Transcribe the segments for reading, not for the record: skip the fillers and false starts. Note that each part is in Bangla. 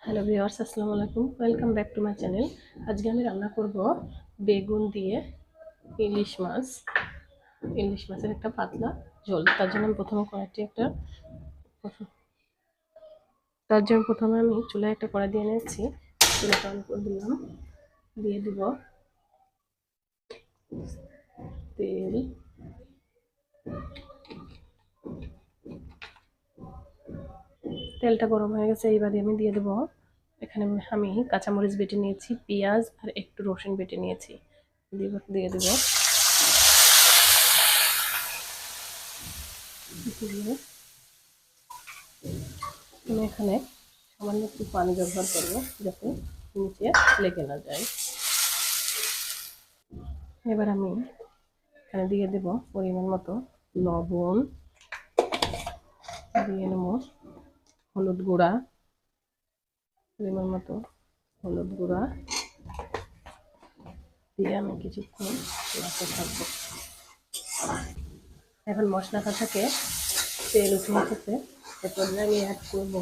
হ্যালো ভিউয়ার্স, আসসালামু আলাইকুম। Welcome back to my channel. আজকে আমি রান্না করব বেগুন দিয়ে ইলিশ মাছ। ইলিশ মাছের একটা পাতলা ঝোল। তার জন্য আমি প্রথমে আমি চুলায় একটা কড়াই দিয়ে নিয়েছি। চুলাটা অন করে দিলাম। দিয়ে দিব তেল, তেলটা গরম হয়ে গেছে। এইবারে আমি দিয়ে দেবো, এখানে আমি কাঁচামরিচ বেটে নিয়েছি, পেঁয়াজ আর একটু রসুন বেটে নিয়েছি। দিয়ে দেবো। আমি এখানে সামান্য একটু পানি ব্যবহার করবো যাতে নিচে লেগে না যায়। এবার আমি এখানে দিয়ে দেব পরিমাণ মতো লবণ, দিয়ে নেব হলুদ গুঁড়া, পরিমাণ মতো হলুদ গুঁড়া দিয়ে আমি কিছুক্ষণ নাড়তে থাকবো। এখন মশলাটা থেকে তেল উঠে এসেছে। এরপর আমি অ্যাড করবো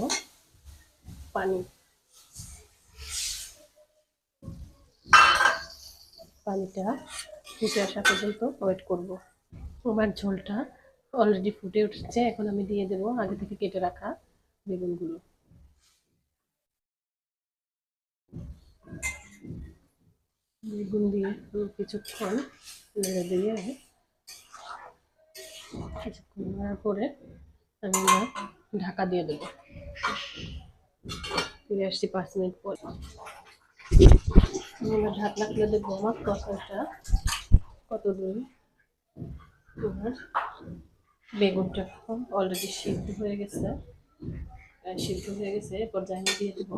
পানি। পানিটা ফুটে আসা পর্যন্ত ওয়েট করব। আমার ঝোলটা অলরেডি ফুটে উঠেছে। এখন আমি দিয়ে দেবো আগে থেকে কেটে রাখা বেগুনগুলো। বেগুন দিয়ে কিছুক্ষণ নেড়ে দিয়ে কিছুক্ষণ নেওয়ার পরে আমি ঢাকা দিয়ে দেবো। ফিরে আসছি 5 মিনিট পর। এবার ঢাকনা খুলে দেখবো আমার তরকারিটা কত দূর। তোমার বেগুনটা অলরেডি সিদ্ধ হয়ে গেছে। পর্যায়ে আমি দিয়ে দেবো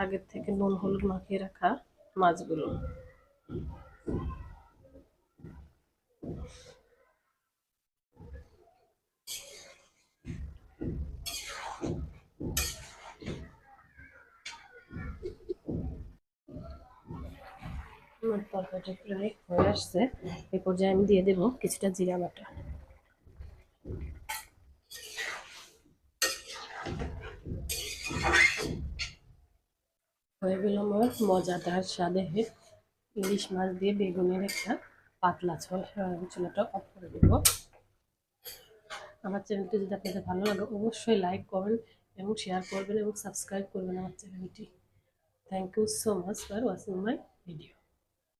আগের থেকে নুন হলুদ মাখিয়ে রাখা মাছগুলো। আমার তরকারিটা প্রায় হয়ে আসছে। এই পর্যায়ে আমি দিয়ে দেবো কিছুটা জিরা বাটা। হয়ে গেল আমার মজাদার স্বাদের ইলিশ মাছ দিয়ে বেগুনের একটা পাতলা ঝোল। চুলাটা অফ করে দেবো। আমার চ্যানেলটি যদি আপনাদের ভালো লাগে অবশ্যই লাইক করবেন এবং শেয়ার করবেন এবং সাবস্ক্রাইব করবেন আমার চ্যানেলটি। Thank you so much for watching my video.